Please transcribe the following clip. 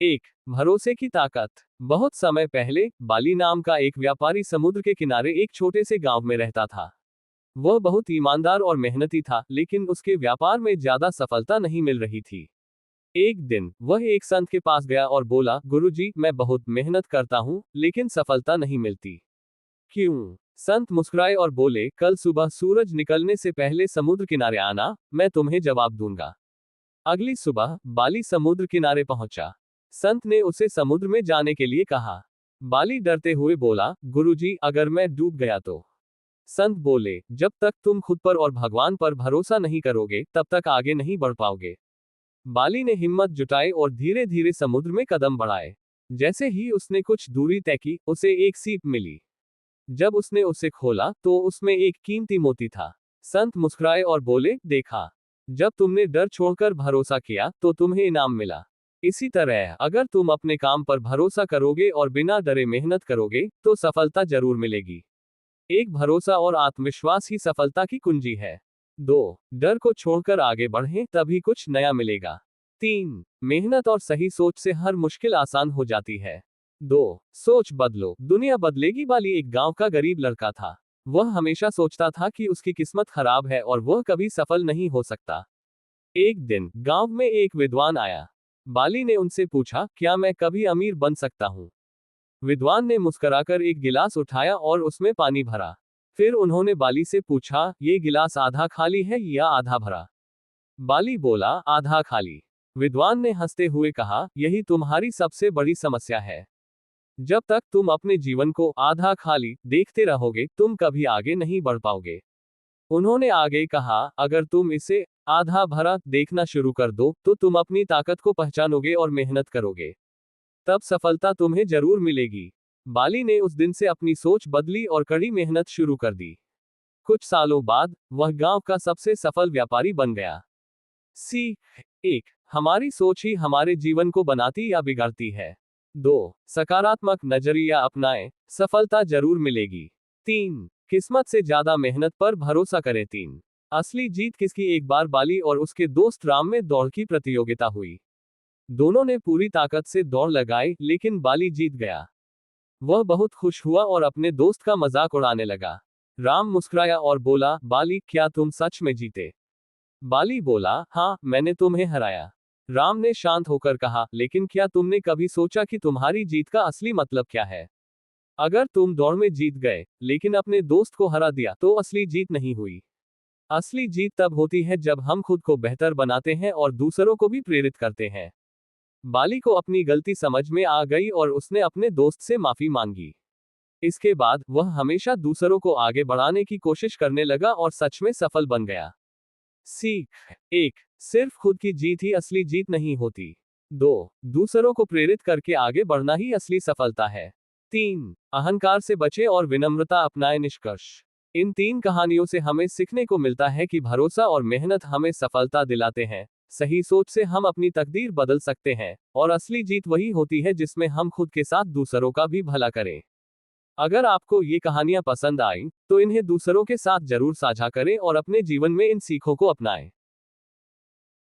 एक, भरोसे की ताकत। बहुत समय पहले बाली नाम का एक व्यापारी समुद्र के किनारे एक छोटे से गांव में रहता था। वह बहुत ईमानदार और मेहनती था, लेकिन उसके व्यापार में ज्यादा सफलता नहीं मिल रही थी। एक दिन वह एक संत के पास गया और बोला, गुरुजी, मैं बहुत मेहनत करता हूँ, लेकिन सफलता नहीं मिलती। क्यों? संत मुस्कुराए और बोले, कल सुबह सूरज निकलने से पहले समुद्र किनारे आना, मैं तुम्हें जवाब दूंगा। अगली सुबह बाली समुद्र किनारे पहुंचा। संत ने उसे समुद्र में जाने के लिए कहा। बाली डरते हुए बोला, गुरुजी, अगर मैं डूब गया तो? संत बोले, जब तक तुम खुद पर और भगवान पर भरोसा नहीं करोगे, तब तक आगे नहीं बढ़ पाओगे। बाली ने हिम्मत जुटाई और धीरे धीरे समुद्र में कदम बढ़ाए। जैसे ही उसने कुछ दूरी तय की, उसे एक सीप मिली। जब उसने उसे खोला तो उसमें एक कीमती मोती था। संत मुस्कुराए और बोले, देखा, जब तुमने डर छोड़कर भरोसा किया तो तुम्हें इनाम मिला। इसी तरह अगर तुम अपने काम पर भरोसा करोगे और बिना डरे मेहनत करोगे, तो सफलता जरूर मिलेगी। एक, भरोसा और आत्मविश्वास ही सफलता की कुंजी है। 2, डर को छोड़कर आगे बढ़ें, तभी कुछ नया मिलेगा। 3, मेहनत और सही सोच से हर मुश्किल आसान हो जाती है। 2, सोच बदलो, दुनिया बदलेगी। बाली एक गांव का गरीब लड़का था। वह हमेशा सोचता था कि उसकी किस्मत खराब है और वह कभी सफल नहीं हो सकता। एक दिन गांव में एक विद्वान आया। बाली ने उनसे पूछा, क्या मैं कभी अमीर बन सकता हूँ? विद्वान ने मुस्कुराकर एक गिलास उठाया और उसमें पानी भरा। फिर उन्होंने बाली से पूछा, ये गिलास आधा खाली है या आधा भरा? बाली बोला, आधा खाली। विद्वान ने हंसते हुए कहा, यही तुम्हारी सबसे बड़ी समस्या है। जब तक तुम अपने जीवन को आधा खाली देखते रहोगे, तुम कभी आगे नहीं बढ़ पाओगे। उन्होंने आगे कहा, अगर तुम इसे आधा भरा देखना शुरू कर दो, तो तुम अपनी ताकत को पहचानोगे और मेहनत करोगे। तब सफलता तुम्हें जरूर मिलेगी। बाली ने उस दिन से अपनी सोच बदली और कड़ी मेहनत शुरू कर दी। कुछ सालों बाद वह गांव का सबसे सफल व्यापारी बन गया। सीख 1, हमारी सोच ही हमारे जीवन को बनाती या बिगाड़ती है। 2, सकारात्मक नजरिया अपनाएं, सफलता जरूर मिलेगी। 3, किस्मत से ज्यादा मेहनत पर भरोसा करें। 3, असली जीत किसकी? एक बार बाली और उसके दोस्त राम में दौड़ की प्रतियोगिता हुई। दोनों ने पूरी ताकत से दौड़ लगाई, लेकिन बाली जीत गया। वह बहुत खुश हुआ और अपने दोस्त का मजाक उड़ाने लगा। राम मुस्कुराया और बोला, बाली, क्या तुम सच में जीते? बाली बोला, हाँ, मैंने तुम्हें हराया। राम ने शांत होकर कहा, लेकिन क्या तुमने कभी सोचा कि तुम्हारी जीत का असली मतलब क्या है? अगर तुम दौड़ में जीत गए, लेकिन अपने दोस्त को हरा दिया, तो असली जीत नहीं हुई। असली जीत तब होती है जब हम खुद को बेहतर बनाते हैं और दूसरों को भी प्रेरित करते हैं। बाली को अपनी गलती समझ में आ गई और उसने अपने दोस्त से माफी मांगी। इसके बाद वह हमेशा दूसरों को आगे बढ़ाने की कोशिश करने लगा और सच में सफल बन गया। सीख 1, सिर्फ खुद की जीत ही असली जीत नहीं होती। 2, दूसरों को प्रेरित करके आगे बढ़ना ही असली सफलता है। 3, अहंकार से बचें और विनम्रता अपनाएं। निष्कर्ष, इन 3 कहानियों से हमें सीखने को मिलता है कि भरोसा और मेहनत हमें सफलता दिलाते हैं। सही सोच से हम अपनी तकदीर बदल सकते हैं, और असली जीत वही होती है जिसमें हम खुद के साथ दूसरों का भी भला करें। अगर आपको ये कहानियां पसंद आईं, तो इन्हें दूसरों के साथ जरूर साझा करें और अपने जीवन में इन सीखों को अपनाएं।